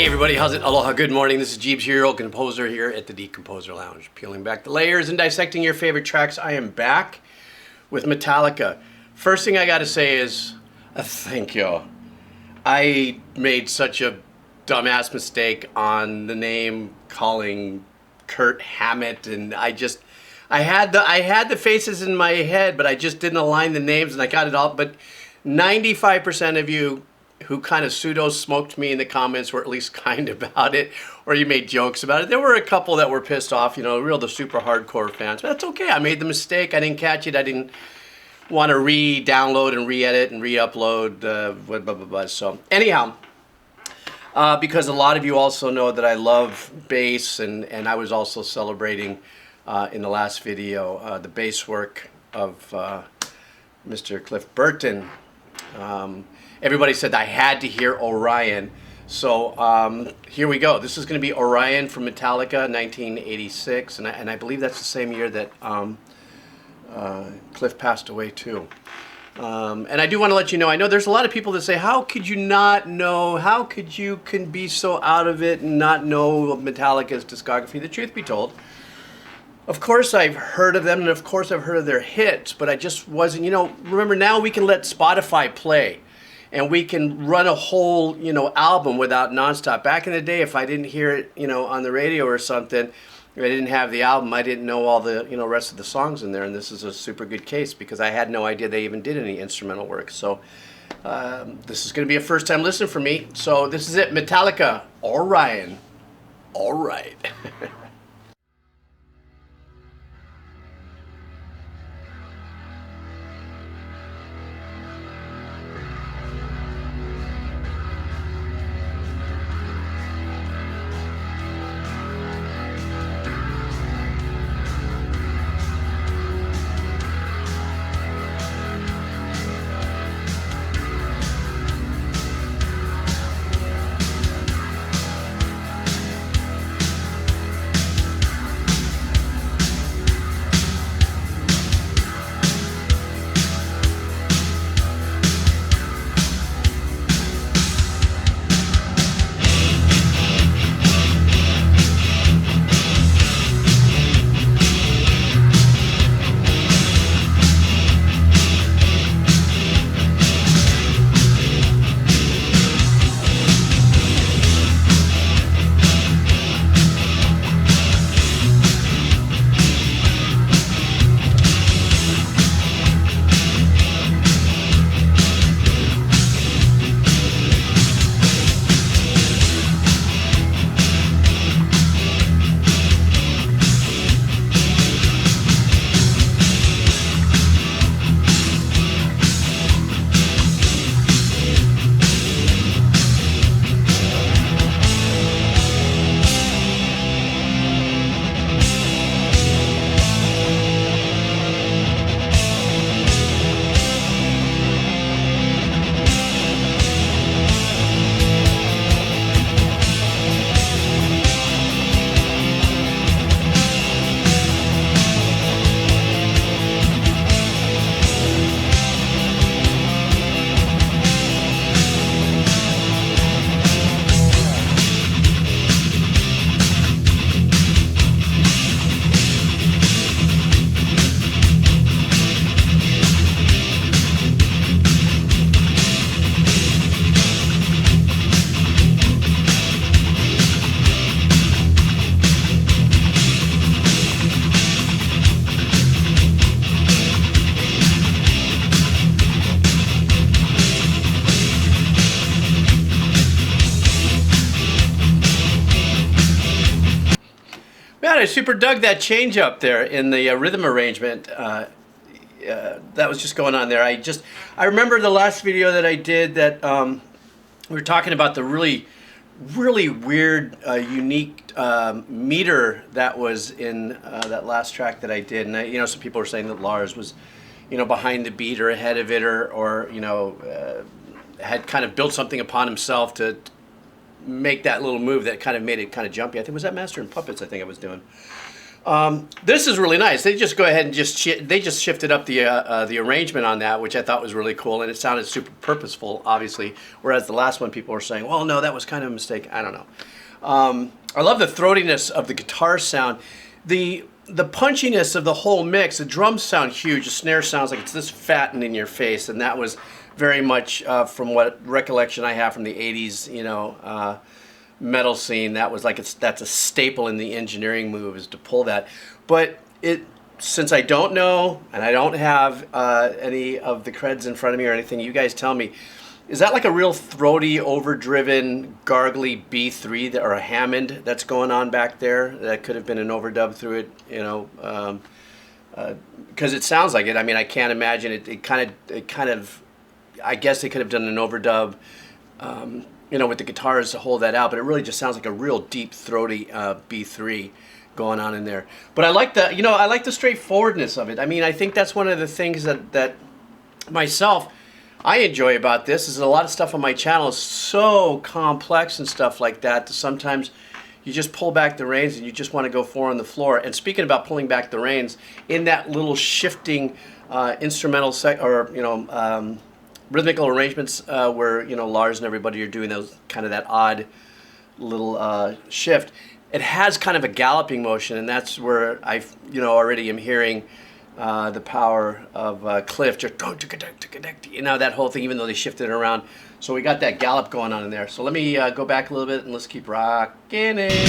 Hey everybody, how's it? Aloha, good morning. This is Geebz here, your old composer here at the Decomposer Lounge. Peeling back the layers and dissecting your favorite tracks. I am back with Metallica. First thing I gotta say is, thank you. I made such a dumbass mistake on the name calling Kurt Hammett, and I had the faces in my head, but I just didn't align the names, and I got it all. But 95% of you who kind of pseudo-smoked me in the comments were at least kind about it, or you made jokes about it. There were a couple that were pissed off, you know, the super hardcore fans. But that's okay. I made the mistake. I didn't catch it. I didn't want to re-download and re-edit and re-upload, blah, blah, blah, blah. So anyhow, because a lot of you also know that I love bass, and I was also celebrating in the last video the bass work of Mr. Cliff Burton. Everybody said I had to hear Orion, so here we go. This is going to be Orion from Metallica, 1986, and I believe that's the same year that Cliff passed away too. And I do want to let you know, I know there's a lot of people that say, how could you not know, how could you can be so out of it and not know Metallica's discography? The truth be told, of course I've heard of them, and of course I've heard of their hits, but I just wasn't, you know, remember now we can let Spotify play. And we can run a whole, you know, album without nonstop. Back in the day, if I didn't hear it, you know, on the radio or something, if I didn't have the album, I didn't know all the, you know, rest of the songs in there. And this is a super good case because I had no idea they even did any instrumental work. So this is going to be a first time listen for me. So this is it, Metallica, Orion. All right. Man, I super dug that change up there in the rhythm arrangement. That was just going on there. I remember the last video that I did that we were talking about the really weird, unique meter that was in that last track that I did. And you know, some people were saying that Lars was, you know, behind the beat or ahead of it, or you know, had kind of built something upon himself to make that little move that kind of made it kind of jumpy. I think was that Master and Puppets I think I was doing. This is really nice. They just go ahead and they just shifted up the arrangement on that, which I thought was really cool, and it sounded super purposeful, obviously. Whereas the last one, people were saying, "Well, no, that was kind of a mistake." I don't know. I love the throatiness of the guitar sound, the punchiness of the whole mix. The drums sound huge. The snare sounds like it's this fat and in your face, and that was very much from what recollection I have from the '80s. Metal scene, that was like that's a staple in the engineering move, is to pull that. But since I don't know and I don't have any of the creds in front of me or anything, you guys tell me, is that like a real throaty, overdriven, gargly B3 or a Hammond that's going on back there? That could have been an overdub through it, because it sounds like it. I mean, I can't imagine it kind of. I guess they could have done an overdub. With the guitars to hold that out, but it really just sounds like a real deep, throaty B3 going on in there. But I like the straightforwardness of it. I mean, I think that's one of the things that myself I enjoy about this is a lot of stuff on my channel is so complex and stuff like that sometimes you just pull back the reins and you just want to go 4 on the floor. And speaking about pulling back the reins, in that little shifting instrumental rhythmical arrangements where Lars and everybody are doing those kind of that odd little shift, it has kind of a galloping motion, and that's where I already am hearing the power of Cliff just that whole thing, even though they shifted it around. So we got that gallop going on in there. So let me go back a little bit and let's keep rocking it.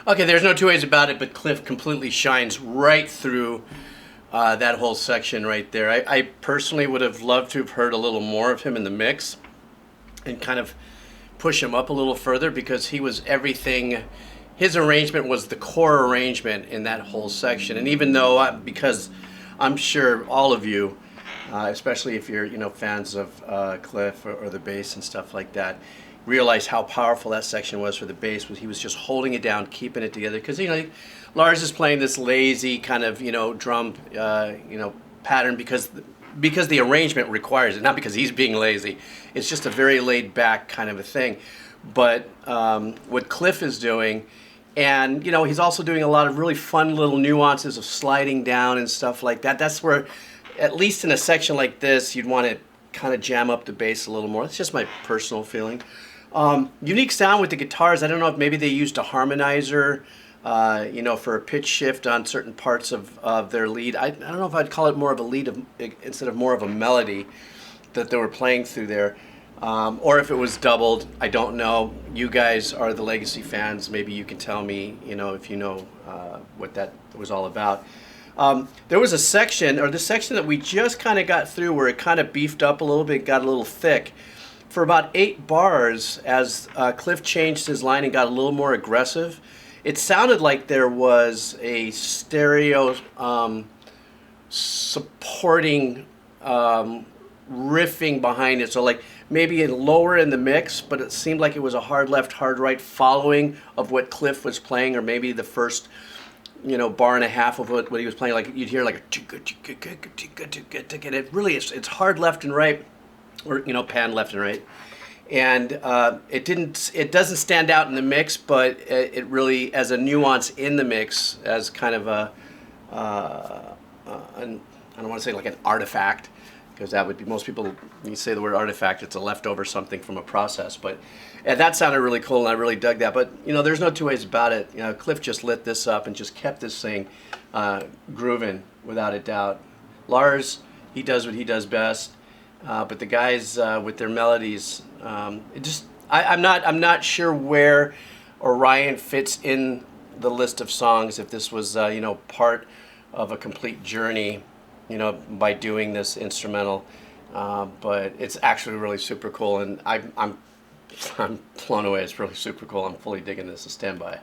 Okay, there's no two ways about it, but Cliff completely shines right through that whole section right there. I personally would have loved to have heard a little more of him in the mix and kind of push him up a little further, because he was everything. His arrangement was the core arrangement in that whole section. And even though, because I'm sure all of you, especially if you're fans of Cliff or the bass and stuff like that, realize how powerful that section was for the bass. He was just holding it down, keeping it together, because Lars is playing this lazy kind of drum pattern because the arrangement requires it, not because he's being lazy. It's just a very laid back kind of a thing. But what Cliff is doing, and he's also doing a lot of really fun little nuances of sliding down and stuff like that. That's where, at least in a section like this, you'd want to kind of jam up the bass a little more. It's just my personal feeling. Unique sound with the guitars. I don't know if maybe they used a harmonizer, for a pitch shift on certain parts of their lead. I don't know if I'd call it more of a lead instead of more of a melody that they were playing through there. Or if it was doubled, I don't know. You guys are the Legacy fans. Maybe you can tell me, if you know what that was all about. There was a section, or the section that we just kind of got through, where it kind of beefed up a little bit, got a little thick. For about 8 bars, as Cliff changed his line and got a little more aggressive, it sounded like there was a stereo supporting riffing behind it. So like maybe lower in the mix, but it seemed like it was a hard left, hard right following of what Cliff was playing, or maybe the first bar and a half of what he was playing. Like you'd hear like a and it really it's hard left and right, or pan left and right, and it doesn't stand out in the mix, but it really, as a nuance in the mix, as kind of I don't want to say like an artifact, because that would be, most people, when you say the word artifact, it's a leftover something from a process. But that sounded really cool, and I really dug that. But there's no two ways about it. Cliff just lit this up and just kept this thing grooving without a doubt. Lars, he does what he does best, but the guys with their melodies, I'm not sure where Orion fits in the list of songs. If this was part of a complete journey, by doing this instrumental, but it's actually really super cool, and I'm blown away. It's really super cool. I'm fully digging this. So stand by.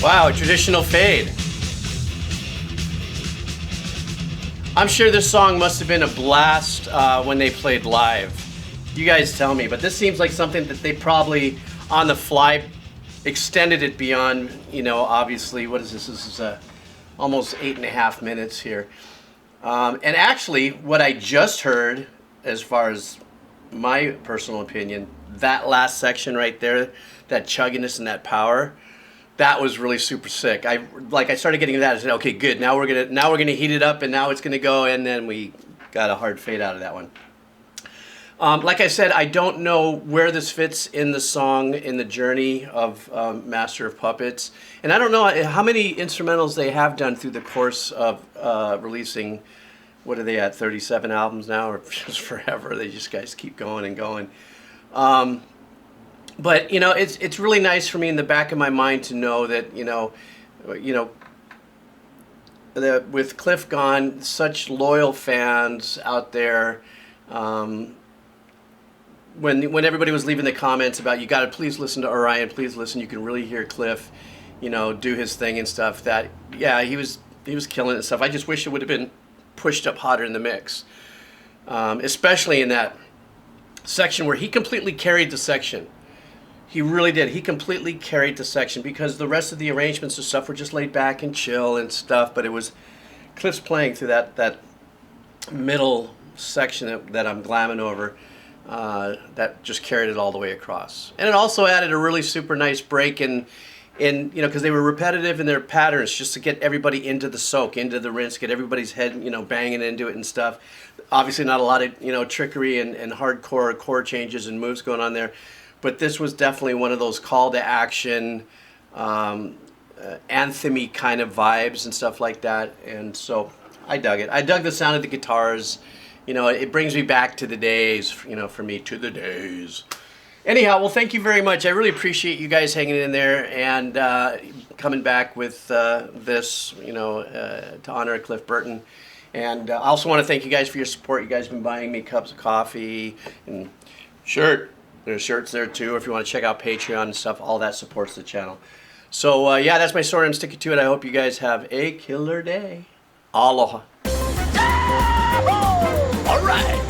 Wow, a traditional fade. I'm sure this song must have been a blast when they played live. You guys tell me, but this seems like something that they probably, on the fly, extended it beyond, obviously, what is this? This is almost 8.5 minutes here. And actually, what I just heard, as far as my personal opinion, that last section right there, that chugginess and that power, that was really super sick. I started getting that. I said, okay, good. Now we're gonna heat it up, and now it's gonna go. And then we got a hard fade out of that one. Like I said, I don't know where this fits in the song, in the journey of Master of Puppets. And I don't know how many instrumentals they have done through the course of releasing, what are they at, 37 albums now, or just forever? They just guys keep going and going. But, you know, it's really nice for me in the back of my mind to know that, that with Cliff gone, such loyal fans out there. When everybody was leaving the comments about, you got to please listen to Orion, please listen, you can really hear Cliff, do his thing and stuff, that, yeah, he was killing it and stuff. I just wish it would have been pushed up hotter in the mix, especially in that section where he completely carried the section. He really did. He completely carried the section, because the rest of the arrangements and stuff were just laid back and chill and stuff, but it was Cliff's playing through that middle section that I'm glamming over. That just carried it all the way across. And it also added a really super nice break in because they were repetitive in their patterns, just to get everybody into the soak, into the rinse, get everybody's head, banging into it and stuff. Obviously not a lot of, trickery and hardcore chord changes and moves going on there. But this was definitely one of those call to action, anthem-y kind of vibes and stuff like that. And so I dug it. I dug the sound of the guitars. It brings me back to the days, for me, to the days. Anyhow, well, thank you very much. I really appreciate you guys hanging in there and coming back with this, to honor Cliff Burton. And I also want to thank you guys for your support. You guys have been buying me cups of coffee and shirt. There's shirts there, too, if you want to check out Patreon and stuff. All that supports the channel. So, yeah, that's my story. I'm sticking to it. I hope you guys have a killer day. Aloha. All right.